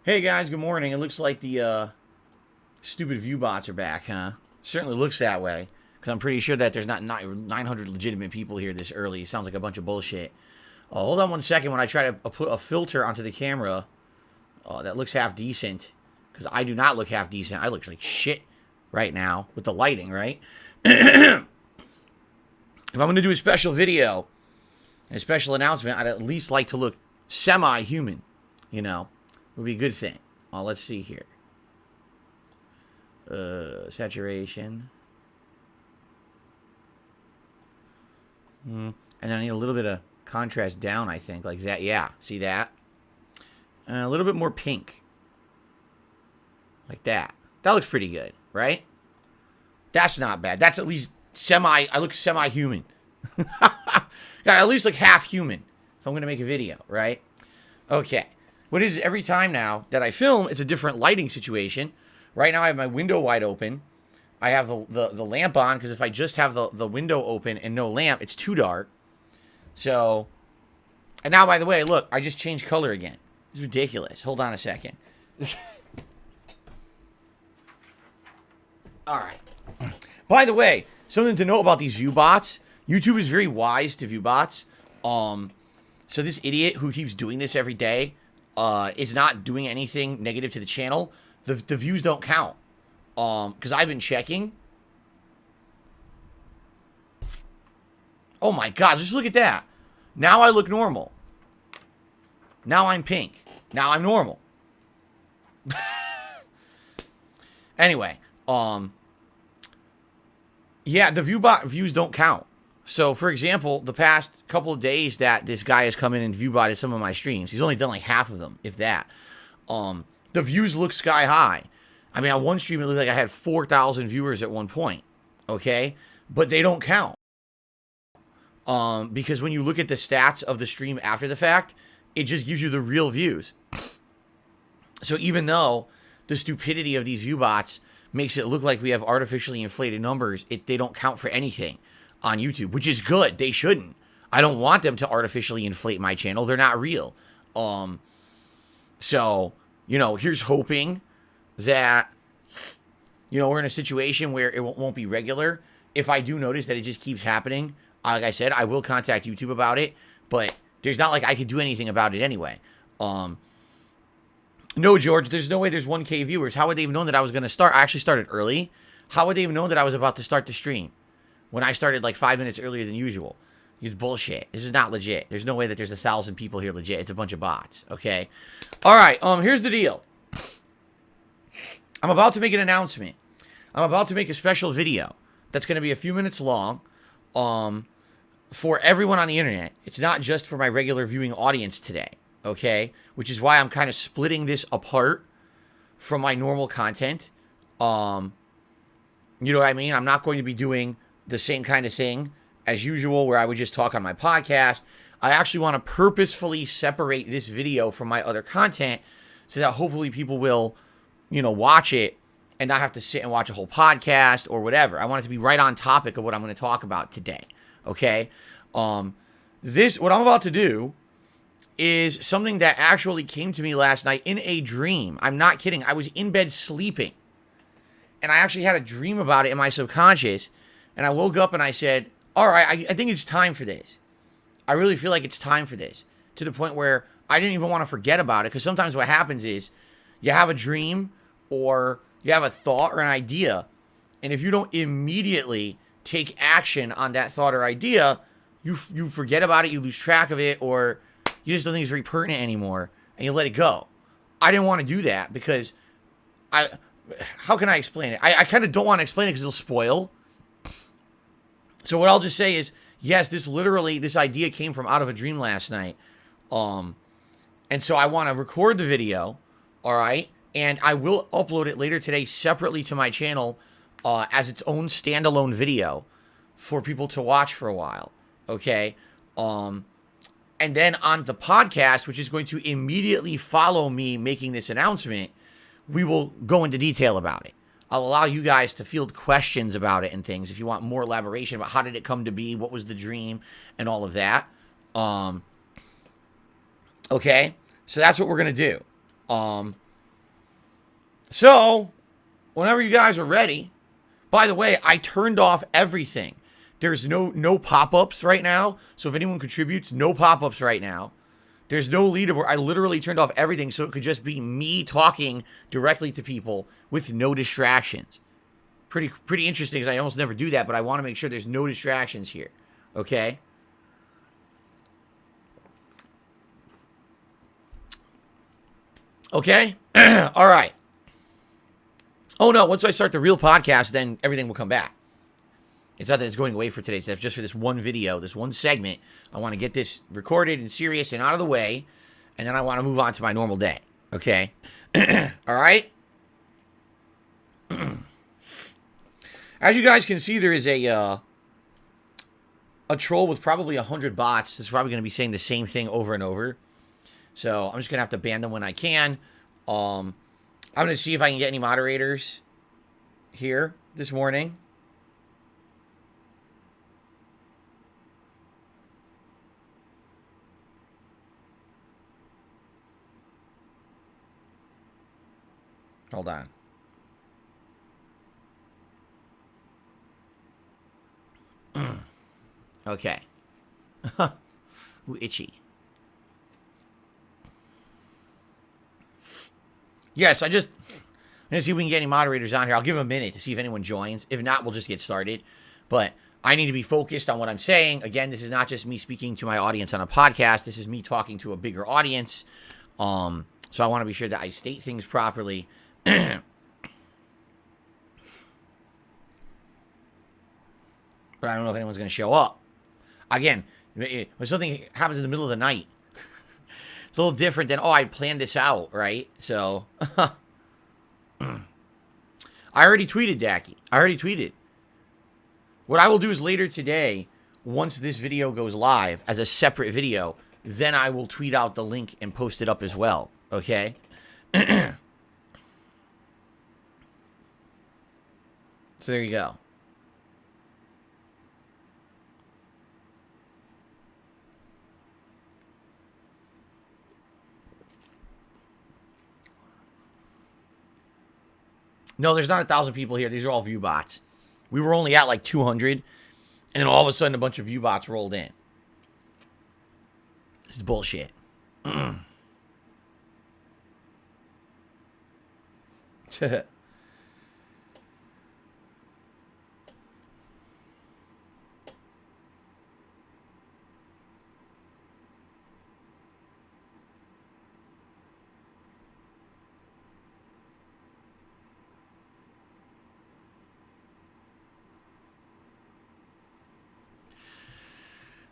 Hey guys, good morning. It looks like the stupid view bots are back, huh? Certainly looks that way. Because I'm pretty sure that there's not 900 legitimate people here this early. It sounds like a bunch of bullshit. Hold on one second when I try to put a filter onto the camera that looks half decent. Because I do not look half decent. I look like shit right now with the lighting, right? If I'm going to do a special video, a special announcement, I'd at least like to look semi-human, you know? Would be a good thing. Let's see here. Saturation. And then I need a little bit of contrast down, I think. Like that. Yeah. See that? A little bit more pink. Like that. That looks pretty good, right? That's not bad. That's at least I look semi-human. Got at least like half human if I'm going to make a video, right? Okay. What is every time now that I film, it's a different lighting situation. Right now I have my window wide open. I have the lamp on because if I just have the window open and no lamp, it's too dark. So, and now by the way, look, I just changed color again. It's ridiculous. Hold on a second. All right. By the way, something to know about these view bots. YouTube is very wise to view bots. So this idiot who keeps doing this every day is not doing anything negative to the channel. The views don't count. Because I've been checking. Oh my god, just look at that. Now I look normal. Now I'm pink. Now I'm normal. Anyway, yeah, the viewbot views don't count. So, for example, the past couple of days that this guy has come in and viewbotted some of my streams, he's only done like half of them, if that. The views look sky high. I mean, on one stream, it looked like I had 4,000 viewers at one point, okay? But they don't count. Because when you look at the stats of the stream after the fact, it just gives you the real views. So even though the stupidity of these viewbots makes it look like we have artificially inflated numbers, they don't count for anything on YouTube, which is good. They shouldn't. I don't want them to artificially inflate my channel. They're not real. So, you know, here's hoping that, you know, we're in a situation where it won't be regular. If I do notice that it just keeps happening, like I said, I will contact YouTube about it, but there's not like I could do anything about it anyway. No, George, there's no way there's 1K viewers. How would they have known that I was going to start? I actually started early. How would they have known that I was about to start the stream when I started like 5 minutes earlier than usual? It's bullshit. This is not legit. There's no way that there's 1,000 people here legit. It's a bunch of bots, okay? All right, here's the deal. I'm about to make an announcement. I'm about to make a special video that's going to be a few minutes long for everyone on the internet. It's not just for my regular viewing audience today, okay? Which is why I'm kind of splitting this apart from my normal content. You know what I mean? I'm not going to be doing the same kind of thing as usual where I would just talk on my podcast. I actually want to purposefully separate this video from my other content so that hopefully people will, you know, watch it and not have to sit and watch a whole podcast or whatever. I want it to be right on topic of what I'm going to talk about today. Okay? What I'm about to do is something that actually came to me last night in a dream. I'm not kidding. I was in bed sleeping. And I actually had a dream about it in my subconscious. And I woke up and I said, all right, I think it's time for this. I really feel like it's time for this. To the point where I didn't even want to forget about it. Because sometimes what happens is you have a dream or you have a thought or an idea. And if you don't immediately take action on that thought or idea, you forget about it, you lose track of it, or you just don't think it's very pertinent anymore, and you let it go. I didn't want to do that because how can I explain it? I kind of don't want to explain it because it'll spoil. So what I'll just say is, yes, this idea came from out of a dream last night. And so I want to record the video, all right? And I will upload it later today separately to my channel as its own standalone video for people to watch for a while, okay? And then on the podcast, which is going to immediately follow me making this announcement, we will go into detail about it. I'll allow you guys to field questions about it and things if you want more elaboration about how did it come to be, what was the dream, and all of that. Okay? So that's what we're going to do. So, whenever you guys are ready, by the way, I turned off everything. There's no pop-ups right now. So if anyone contributes, no pop-ups right now. There's no leaderboard. I literally turned off everything so it could just be me talking directly to people with no distractions. Pretty interesting, because I almost never do that, but I want to make sure there's no distractions here. Okay? Okay? All right. Oh, no. Once I start the real podcast, then everything will come back. It's not that it's going away for today's stuff, just for this one video, this one segment. I want to get this recorded and serious and out of the way, and then I want to move on to my normal day. Okay? All right? As you guys can see, there is a troll with probably 100 bots. That's probably going to be saying the same thing over and over. So I'm just going to have to ban them when I can. I'm going to see if I can get any moderators here this morning. Hold on. Okay. Ooh, itchy. Yes, I'm going to see if we can get any moderators on here. I'll give them a minute to see if anyone joins. If not, we'll just get started. But I need to be focused on what I'm saying. Again, this is not just me speaking to my audience on a podcast. This is me talking to a bigger audience. So I want to be sure that I state things properly. But I don't know if anyone's going to show up. Again, when something happens in the middle of the night, it's a little different than, oh, I planned this out, right? So, I already tweeted, Dacky. I already tweeted. What I will do is later today, once this video goes live as a separate video, then I will tweet out the link and post it up as well, okay? So there you go. No, there's not 1,000 people here. These are all view bots. We were only at like 200, and then all of a sudden a bunch of view bots rolled in. This is bullshit.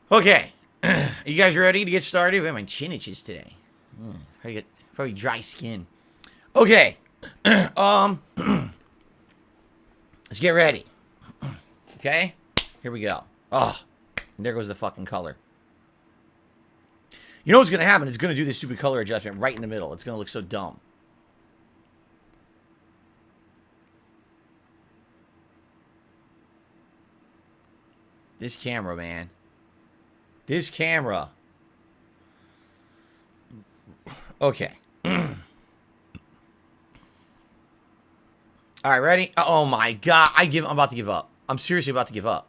Okay. Are you guys ready to get started? Man, my chin itches today. Probably dry skin. Okay. Let's get ready. Okay? Here we go. Oh, and there goes the fucking color. You know what's going to happen? It's going to do this stupid color adjustment right in the middle. It's going to look so dumb. This camera, man. This camera. Okay. All right, ready? Oh my god, I'm about to give up. I'm seriously about to give up.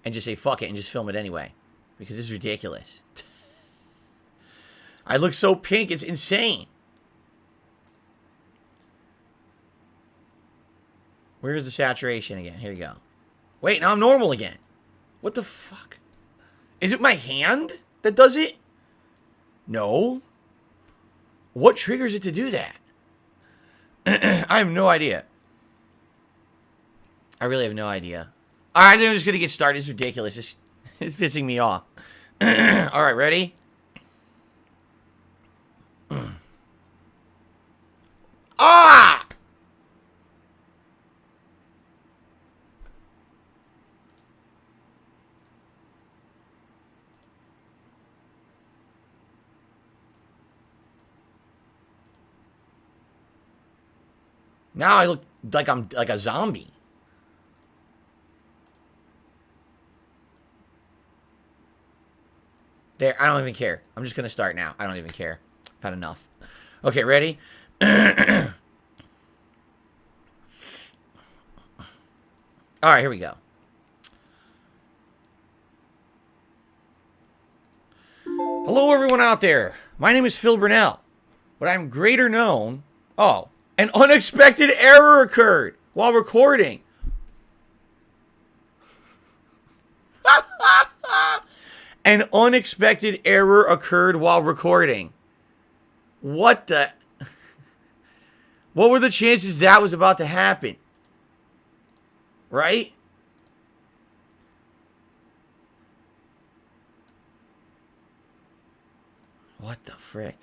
And just say fuck it and just film it anyway. Because this is ridiculous. I look so pink, it's insane. Where's the saturation again? Here you go. Wait, now I'm normal again. What the fuck? Is it my hand that does it? No. What triggers it to do that? I have no idea. I really have no idea. Alright, then I'm just going to get started. It's ridiculous. It's pissing me off. Alright, ready? Ah! Now I look like I'm like a zombie. There, I don't even care. I'm just going to start now. I don't even care. I've had enough. Okay, ready? All right, here we go. Hello, everyone out there. My name is Phil Burnell, but I'm greater known. Oh, an unexpected error occurred while recording. An unexpected error occurred while recording. What the? What were the chances that was about to happen? Right? What the frick?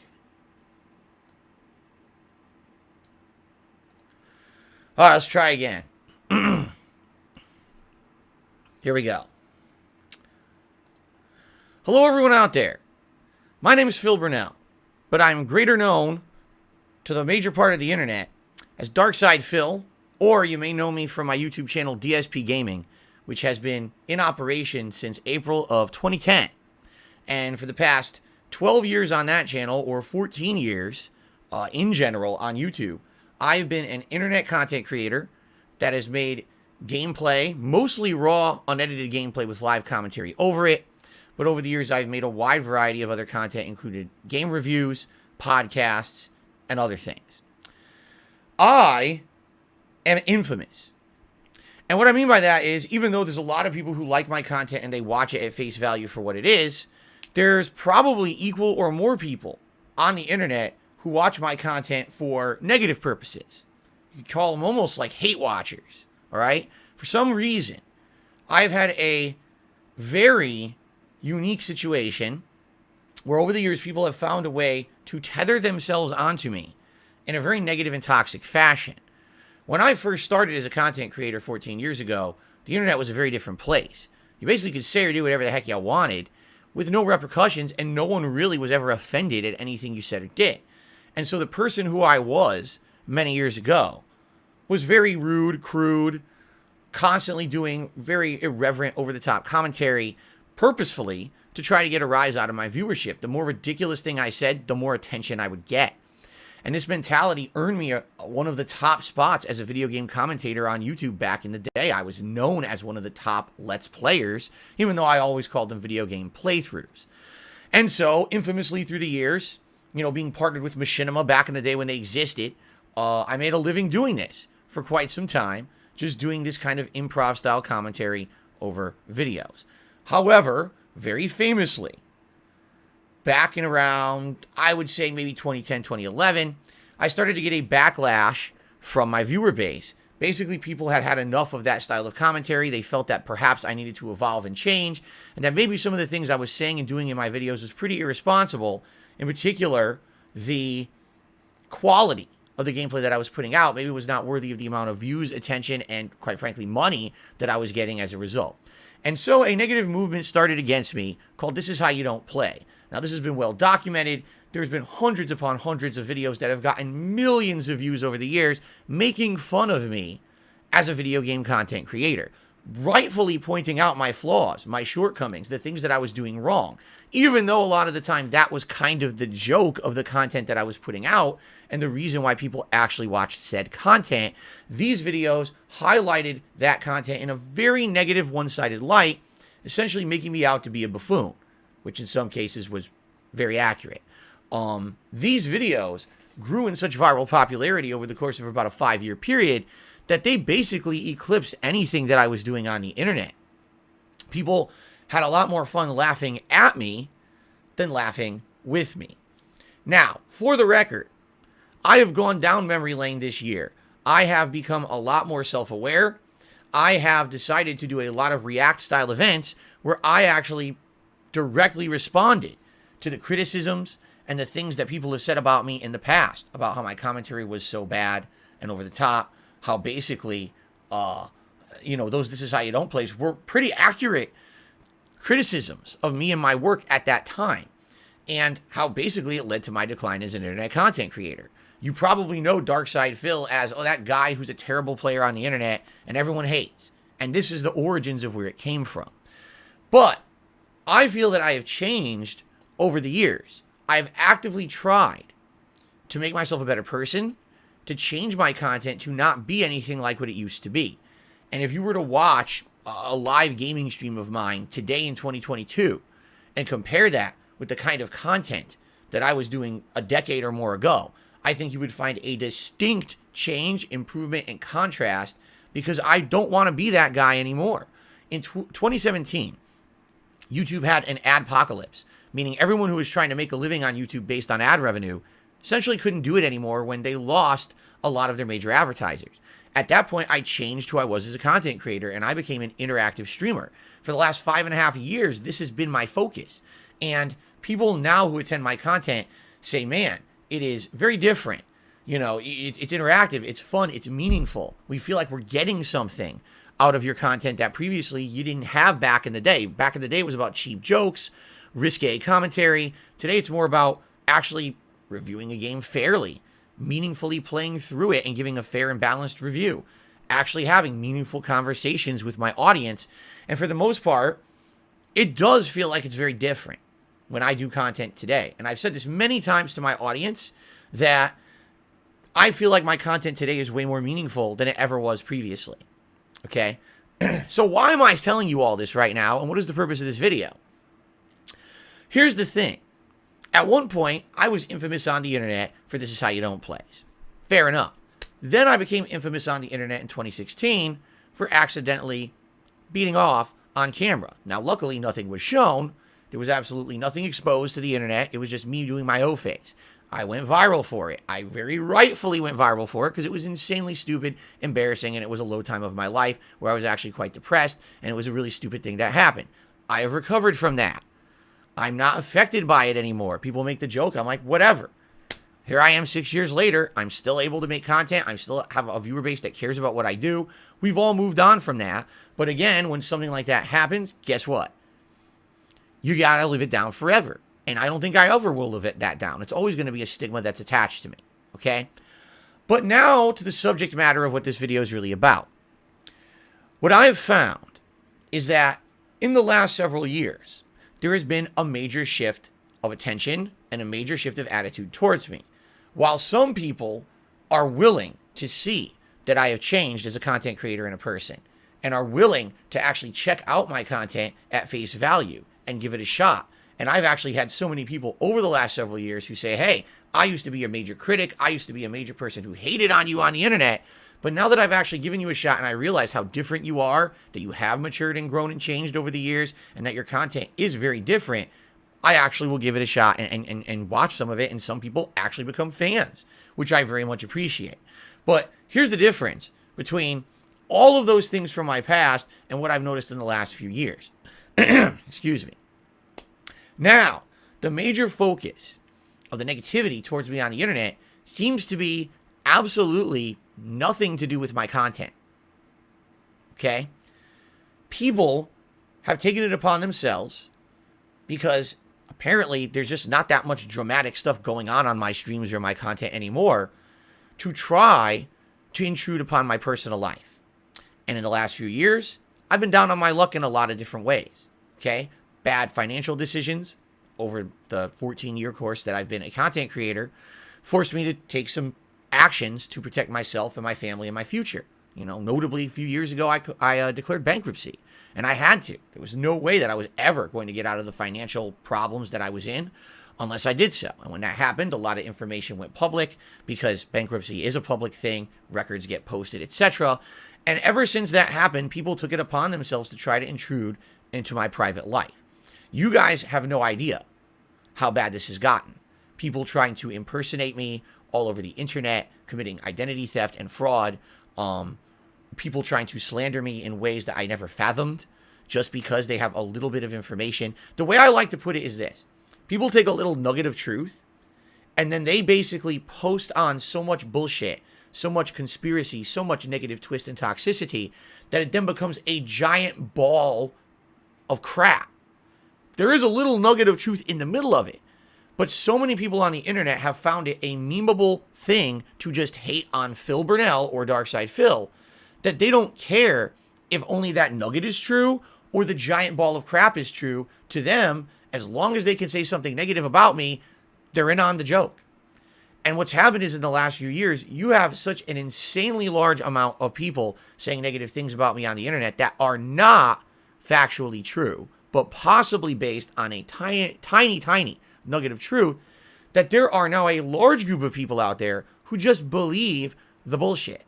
All right, let's try again. Here we go. Hello, everyone out there. My name is Phil Burnell, but I'm greater known to the major part of the internet as Darkside Phil, or you may know me from my YouTube channel DSP Gaming, which has been in operation since April of 2010. And for the past 12 years on that channel, or 14 years in general on YouTube, I've been an internet content creator that has made gameplay, mostly raw, unedited gameplay with live commentary over it. But over the years, I've made a wide variety of other content, including game reviews, podcasts, and other things. I am infamous. And what I mean by that is, even though there's a lot of people who like my content and they watch it at face value for what it is, there's probably equal or more people on the internet who watch my content for negative purposes. You could call them almost like hate watchers, all right? For some reason, I've had a very unique situation where over the years people have found a way to tether themselves onto me in a very negative and toxic fashion. When I first started as a content creator 14 years ago, the internet was a very different place. You basically could say or do whatever the heck you wanted with no repercussions, and no one really was ever offended at anything you said or did. And so the person who I was many years ago was very rude, crude, constantly doing very irreverent, over-the-top commentary purposefully to try to get a rise out of my viewership. The more ridiculous thing I said, the more attention I would get. And this mentality earned me one of the top spots as a video game commentator on YouTube back in the day. I was known as one of the top Let's Players, even though I always called them video game playthroughs. And so, infamously through the years, being partnered with Machinima back in the day when they existed, I made a living doing this for quite some time, just doing this kind of improv-style commentary over videos. However, very famously, back in around, I would say maybe 2010, 2011, I started to get a backlash from my viewer base. Basically, people had had enough of that style of commentary. They felt that perhaps I needed to evolve and change, and that maybe some of the things I was saying and doing in my videos was pretty irresponsible. In particular, the quality of the gameplay that I was putting out maybe was not worthy of the amount of views, attention, and quite frankly, money that I was getting as a result. And so a negative movement started against me called This Is How You Don't Play. Now, this has been well documented. There's been hundreds upon hundreds of videos that have gotten millions of views over the years making fun of me as a video game content creator, rightfully pointing out my flaws, my shortcomings, the things that I was doing wrong, even though a lot of the time that was kind of the joke of the content that I was putting out and the reason why people actually watched said content. These videos highlighted that content in a very negative, one-sided light, essentially making me out to be a buffoon, which in some cases was very accurate. These videos grew in such viral popularity over the course of about a 5-year period that they basically eclipsed anything that I was doing on the internet. People had a lot more fun laughing at me than laughing with me. Now, for the record, I have gone down memory lane this year. I have become a lot more self-aware. I have decided to do a lot of React-style events where I actually directly responded to the criticisms and the things that people have said about me in the past, about how my commentary was so bad and over the top, how basically, those This Is How You Don't plays were pretty accurate criticisms of me and my work at that time, and how basically it led to my decline as an internet content creator. You probably know Darkside Phil as, that guy who's a terrible player on the internet and everyone hates. And this is the origins of where it came from. But I feel that I have changed over the years. I've actively tried to make myself a better person, to change my content to not be anything like what it used to be. And if you were to watch a live gaming stream of mine today in 2022 and compare that with the kind of content that I was doing a decade or more ago, I think you would find a distinct change, improvement, and contrast, because I don't want to be that guy anymore. In 2017, YouTube had an adpocalypse, meaning everyone who was trying to make a living on YouTube based on ad revenue essentially couldn't do it anymore when they lost a lot of their major advertisers. At that point, I changed who I was as a content creator, and I became an interactive streamer. For the last 5.5 years, this has been my focus. And people now who attend my content say, man, it is very different. You know, it's interactive, it's fun, it's meaningful. We feel like we're getting something out of your content that previously you didn't have back in the day. Back in the day, it was about cheap jokes, risque commentary. Today, it's more about actually reviewing a game fairly, meaningfully playing through it and giving a fair and balanced review, actually having meaningful conversations with my audience. And for the most part, it does feel like it's very different when I do content today. And I've said this many times to my audience that I feel like my content today is way more meaningful than it ever was previously. Okay? So why am I telling you all this right now? And what is the purpose of this video? Here's the thing. At one point, I was infamous on the internet for This Is How You Don't plays. Fair enough. Then I became infamous on the internet in 2016 for accidentally beating off on camera. Now, luckily, nothing was shown. There was absolutely nothing exposed to the internet. It was just me doing my O-face. I went viral for it. I very rightfully went viral for it because it was insanely stupid, embarrassing, and it was a low time of my life where I was actually quite depressed, and it was a really stupid thing that happened. I have recovered from that. I'm not affected by it anymore. People make the joke. I'm like, whatever. Here I am 6 years later. I'm still able to make content. I still have a viewer base that cares about what I do. We've all moved on from that. But again, when something like that happens, guess what? You got to live it down forever. And I don't think I ever will live that down. It's always going to be a stigma that's attached to me. Okay? But now to the subject matter of what this video is really about. What I have found is that in the last several years, there has been a major shift of attention and a major shift of attitude towards me. While some people are willing to see that I have changed as a content creator and a person, and are willing to actually check out my content at face value and give it a shot. And I've actually had so many people over the last several years who say, hey, I used to be a major critic. I used to be a major person who hated on you on the internet. But now that I've actually given you a shot and I realize how different you are, that you have matured and grown and changed over the years, and that your content is very different, I actually will give it a shot and watch some of it. And some people actually become fans, which I very much appreciate. But here's the difference between all of those things from my past and what I've noticed in the last few years. Excuse me. Now, the major focus of the negativity towards me on the internet seems to be absolutely nothing to do with my content. Okay? People have taken it upon themselves because apparently there's just not that much dramatic stuff going on my streams or my content anymore to try to intrude upon my personal life. And in the last few years, I've been down on my luck in a lot of different ways. Okay? Bad financial decisions over the 14-year course that I've been a content creator forced me to take some actions to protect myself and my family and my future. You know, notably a few years ago, I declared bankruptcy, and I had to. There was no way that I was ever going to get out of the financial problems that I was in unless I did so. And when that happened, a lot of information went public because bankruptcy is a public thing, records get posted, etc. And ever since that happened, people took it upon themselves to try to intrude into my private life. You guys have no idea how bad this has gotten. People trying to impersonate me all over the internet, committing identity theft and fraud. People trying to slander me in ways that I never fathomed just because they have a little bit of information. The way I like to put it is this. People take a little nugget of truth and then they basically post on so much bullshit, so much conspiracy, so much negative twist and toxicity that it then becomes a giant ball of crap. There is a little nugget of truth in the middle of it, but so many people on the internet have found it a memeable thing to just hate on Phil Burnell or Darkside Phil that they don't care if only that nugget is true or the giant ball of crap is true. To them, as long as they can say something negative about me, they're in on the joke. And what's happened is in the last few years, you have such an insanely large amount of people saying negative things about me on the internet that are not factually true, but possibly based on a tiny, tiny, tiny nugget of truth, that there are now a large group of people out there who just believe the bullshit.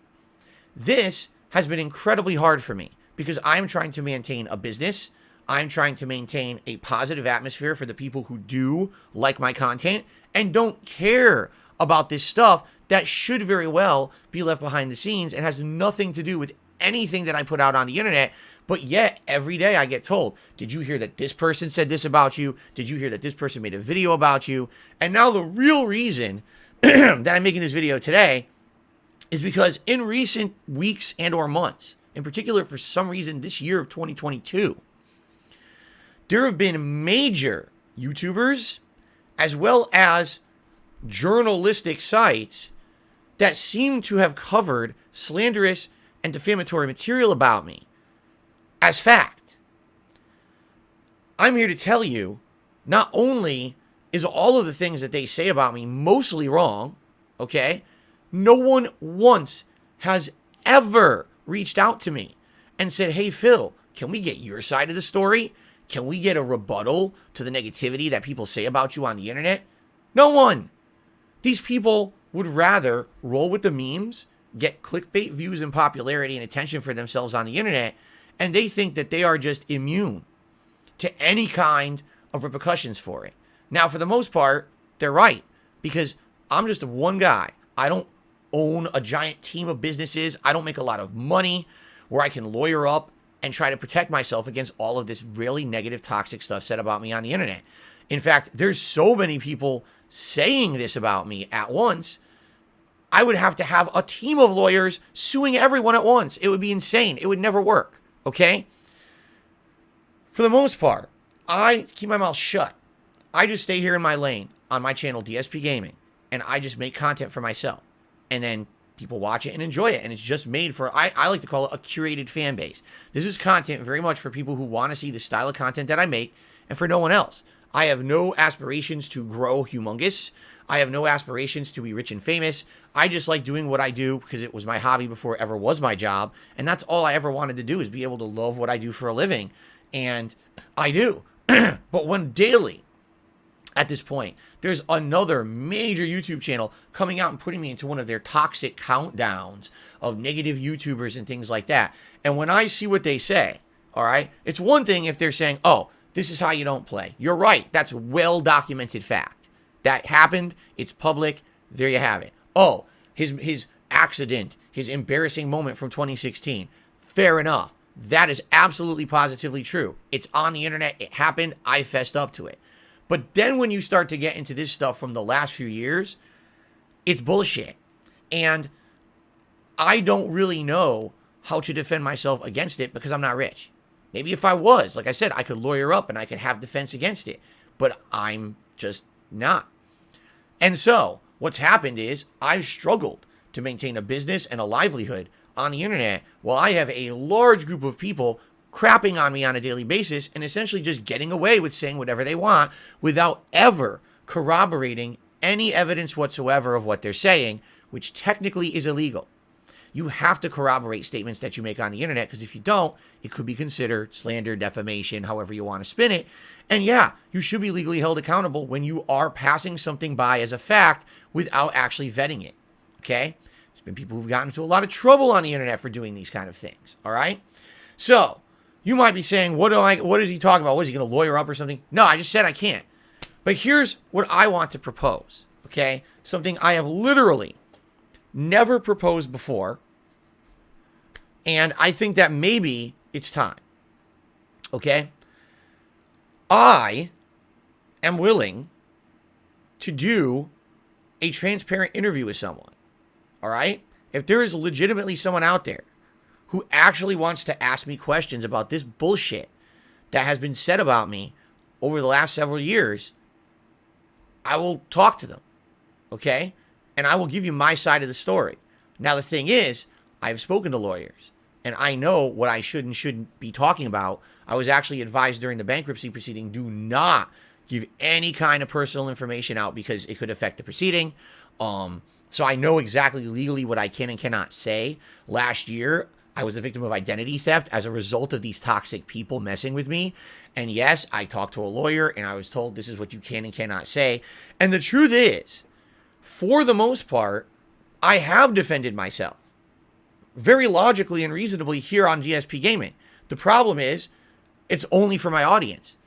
This has been incredibly hard for me because I'm trying to maintain a business. I'm trying to maintain a positive atmosphere for the people who do like my content and don't care about this stuff that should very well be left behind the scenes and has nothing to do with anything that I put out on the internet. But yet, every day I get told, did you hear that this person said this about you? Did you hear that this person made a video about you? And now the real reason that I'm making this video today is because in recent weeks and or months, in particular for some reason this year of 2022, there have been major YouTubers as well as journalistic sites that seem to have covered slanderous and defamatory material about me as fact. I'm here to tell you, not only is all of the things that they say about me mostly wrong, okay? No one once has ever reached out to me and said, hey, Phil, can we get your side of the story? Can we get a rebuttal to the negativity that people say about you on the internet? No one. These people would rather roll with the memes, get clickbait views and popularity and attention for themselves on the internet, and they think that they are just immune to any kind of repercussions for it. Now, for the most part, they're right, because I'm just one guy. I don't own a giant team of businesses. I don't make a lot of money where I can lawyer up and try to protect myself against all of this really negative, toxic stuff said about me on the internet. In fact, there's so many people saying this about me at once, I would have to have a team of lawyers suing everyone at once. It would be insane. It would never work, okay? For the most part, I keep my mouth shut. I just stay here in my lane on my channel, DSP Gaming, and I just make content for myself. And then people watch it and enjoy it, and it's just made for, I like to call it a curated fan base. This is content very much for people who want to see the style of content that I make and for no one else. I have no aspirations to grow humongous. I have no aspirations to be rich and famous. I just like doing what I do because it was my hobby before it ever was my job. And that's all I ever wanted to do, is be able to love what I do for a living. And I do. But when daily, at this point, there's another major YouTube channel coming out and putting me into one of their toxic countdowns of negative YouTubers and things like that. And when I see what they say, all right, it's one thing if they're saying, oh, this is how you don't play. You're right. That's well-documented fact. That happened. It's public. There you have it. Oh, his accident, his embarrassing moment from 2016. Fair enough. That is absolutely positively true. It's on the internet. It happened. I fessed up to it. But then when you start to get into this stuff from the last few years, it's bullshit. And I don't really know how to defend myself against it because I'm not rich. Maybe if I was, like I said, I could lawyer up and I could have defense against it. But I'm just not. And so what's happened is I've struggled to maintain a business and a livelihood on the internet while I have a large group of people crapping on me on a daily basis and essentially just getting away with saying whatever they want without ever corroborating any evidence whatsoever of what they're saying, which technically is illegal. You have to corroborate statements that you make on the internet, because if you don't, it could be considered slander, defamation, however you want to spin it. And yeah, you should be legally held accountable when you are passing something by as a fact without actually vetting it, okay? There's been people who've gotten into a lot of trouble on the internet for doing these kind of things, all right? So, you might be saying, what is he talking about? What, is he going to lawyer up or something? No, I just said I can't. But here's what I want to propose, okay? Something I have literally never proposed before, and I think that maybe it's time, okay? I am willing to do a transparent interview with someone, all right? If there is legitimately someone out there who actually wants to ask me questions about this bullshit that has been said about me over the last several years, I will talk to them, okay? And I will give you my side of the story. Now, the thing is, I've spoken to lawyers, and I know what I should and shouldn't be talking about. I was actually advised during the bankruptcy proceeding, do not give any kind of personal information out because it could affect the proceeding. So I know exactly legally what I can and cannot say. Last year, I was a victim of identity theft as a result of these toxic people messing with me. And yes, I talked to a lawyer and I was told this is what you can and cannot say. And the truth is, for the most part, I have defended myself very logically and reasonably here on DSP Gaming. The problem is, it's only for my audience.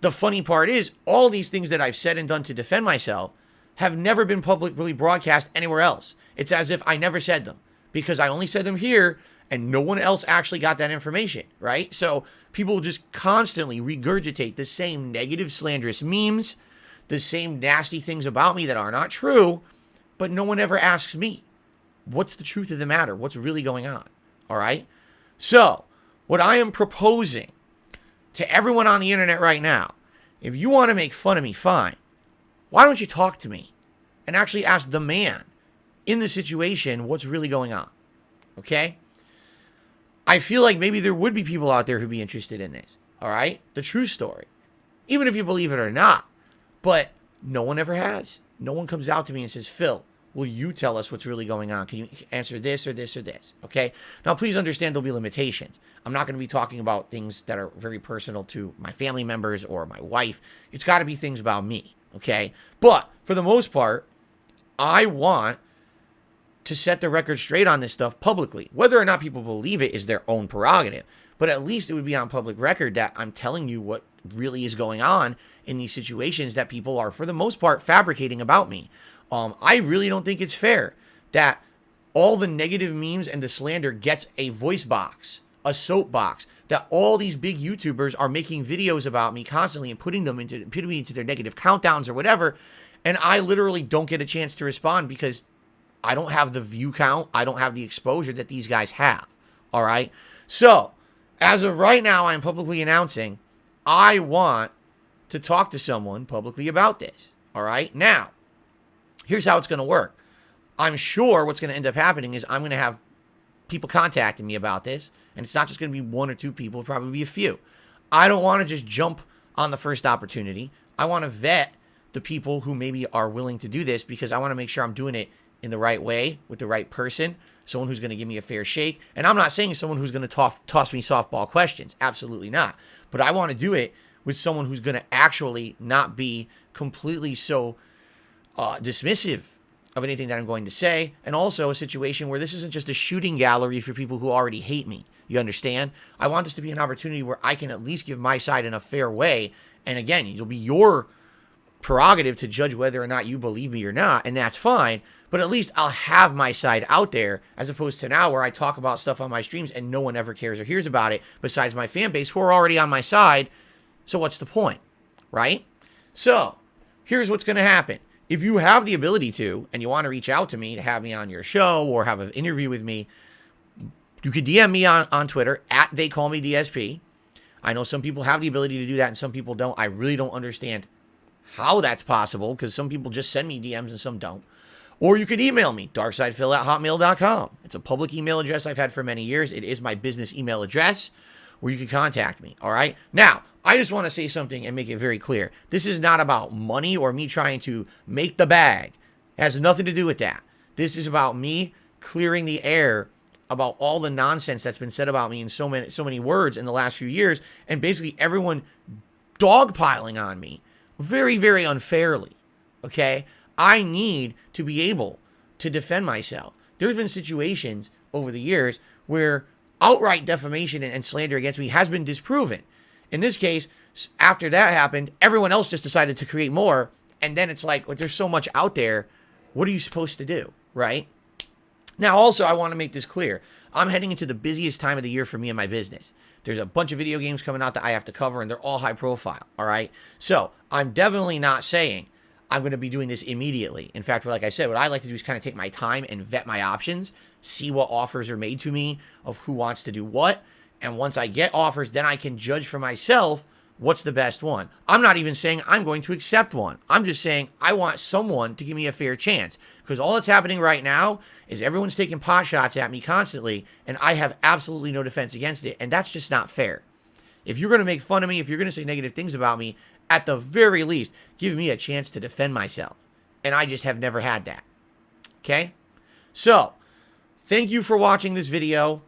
The funny part is, all these things that I've said and done to defend myself have never been publicly broadcast anywhere else. It's as if I never said them because I only said them here and no one else actually got that information, right? So people just constantly regurgitate the same negative, slanderous memes, the same nasty things about me that are not true, but no one ever asks me, what's the truth of the matter? What's really going on? All right? So what I am proposing to everyone on the internet right now, if you want to make fun of me, fine. Why don't you talk to me and actually ask the man in the situation what's really going on? Okay? I feel like maybe there would be people out there who'd be interested in this. All right? The true story. Even if you believe it or not. But no one ever has. No one comes out to me and says, Phil, will you tell us what's really going on? Can you answer this or this or this? Okay? Now, please understand there'll be limitations. I'm not going to be talking about things that are very personal to my family members or my wife. It's got to be things about me. Okay? But for the most part, I want to set the record straight on this stuff publicly. Whether or not people believe it is their own prerogative. But at least it would be on public record that I'm telling you what really is going on in these situations that people are, for the most part, fabricating about me. I really don't think it's fair that all the negative memes and the slander gets a voice box, a soapbox, that all these big YouTubers are making videos about me constantly and putting me into their negative countdowns or whatever. And I literally don't get a chance to respond because I don't have the view count. I don't have the exposure that these guys have. All right. So as of right now, I'm publicly announcing I want to talk to someone publicly about this. All right. Now, here's how it's going to work. I'm sure what's going to end up happening is I'm going to have people contacting me about this. And it's not just going to be one or two people. It'll probably be a few. I don't want to just jump on the first opportunity. I want to vet the people who maybe are willing to do this because I want to make sure I'm doing it in the right way with the right person, someone who's going to give me a fair shake. And I'm not saying someone who's going to toss me softball questions. Absolutely not. But I want to do it with someone who's going to actually not be completely so dismissive of anything that I'm going to say. And also a situation where this isn't just a shooting gallery for people who already hate me. You understand? I want this to be an opportunity where I can at least give my side in a fair way. And again, it'll be your prerogative to judge whether or not you believe me or not, and that's fine. But at least I'll have my side out there, as opposed to now where I talk about stuff on my streams and no one ever cares or hears about it besides my fan base who are already on my side. So what's the point, right? So here's what's going to happen. If you have the ability to, and you want to reach out to me to have me on your show or have an interview with me, you could DM me on Twitter at TheyCallMeDSP. I know some people have the ability to do that and some people don't. I really don't understand how that's possible because some people just send me DMs and some don't. Or you could email me, darksidephil@hotmail.com. It's a public email address I've had for many years. It is my business email address where you can contact me, all right? Now, I just want to say something and make it very clear. This is not about money or me trying to make the bag. It has nothing to do with that. This is about me clearing the air about all the nonsense that's been said about me in so many words in the last few years, and basically everyone dogpiling on me very, very unfairly, okay? I need to be able to defend myself. There's been situations over the years where outright defamation and slander against me has been disproven. In this case, after that happened, everyone else just decided to create more, and then it's like, well, there's so much out there, what are you supposed to do, right? Now, also, I want to make this clear. I'm heading into the busiest time of the year for me and my business. There's a bunch of video games coming out that I have to cover, and they're all high profile, all right? So I'm definitely not saying I'm going to be doing this immediately. In fact, like I said, what I like to do is kind of take my time and vet my options, see what offers are made to me of who wants to do what. And once I get offers, then I can judge for myself what's the best one. I'm not even saying I'm going to accept one. I'm just saying I want someone to give me a fair chance. Because all that's happening right now is everyone's taking pot shots at me constantly, and I have absolutely no defense against it. And that's just not fair. If you're going to make fun of me, if you're going to say negative things about me, at the very least, give me a chance to defend myself. And I just have never had that. Okay? So, thank you for watching this video.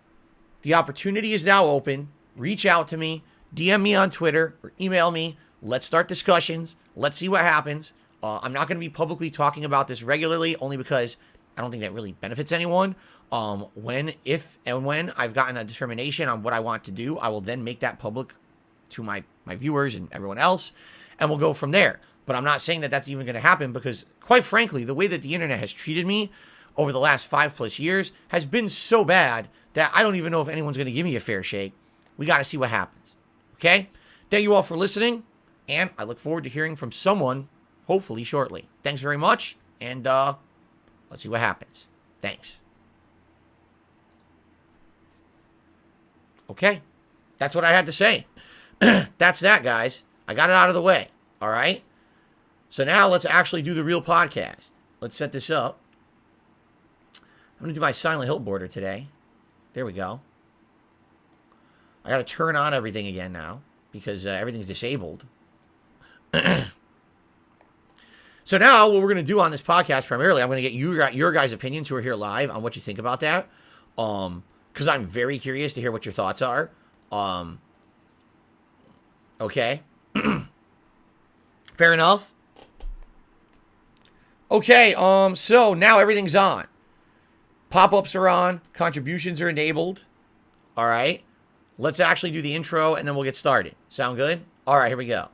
The opportunity is now open. Reach out to me. DM me on Twitter or email me. Let's start discussions. Let's see what happens. I'm not going to be publicly talking about this regularly, only because I don't think that really benefits anyone. If and when I've gotten a determination on what I want to do, I will then make that public to my viewers and everyone else, and we'll go from there. But I'm not saying that that's even going to happen because, quite frankly, the way that the internet has treated me over the last 5+ years has been so bad that I don't even know if anyone's going to give me a fair shake. We got to see what happens. Okay? Thank you all for listening, and I look forward to hearing from someone, hopefully shortly. Thanks very much, and let's see what happens. Thanks. Okay? That's what I had to say. That's that, guys. I got it out of the way. All right? So now let's actually do the real podcast. Let's set this up. I'm going to do my Silent Hill border today. There we go. I got to turn on everything again now because everything's disabled. So now what we're going to do on this podcast primarily, I'm going to get your guys' opinions who are here live on what you think about that. Because I'm very curious to hear what your thoughts are. Okay. Fair enough. Okay, so now everything's on. Pop-ups are on. Contributions are enabled. All right. Let's actually do the intro, and then we'll get started. Sound good? All right, here we go.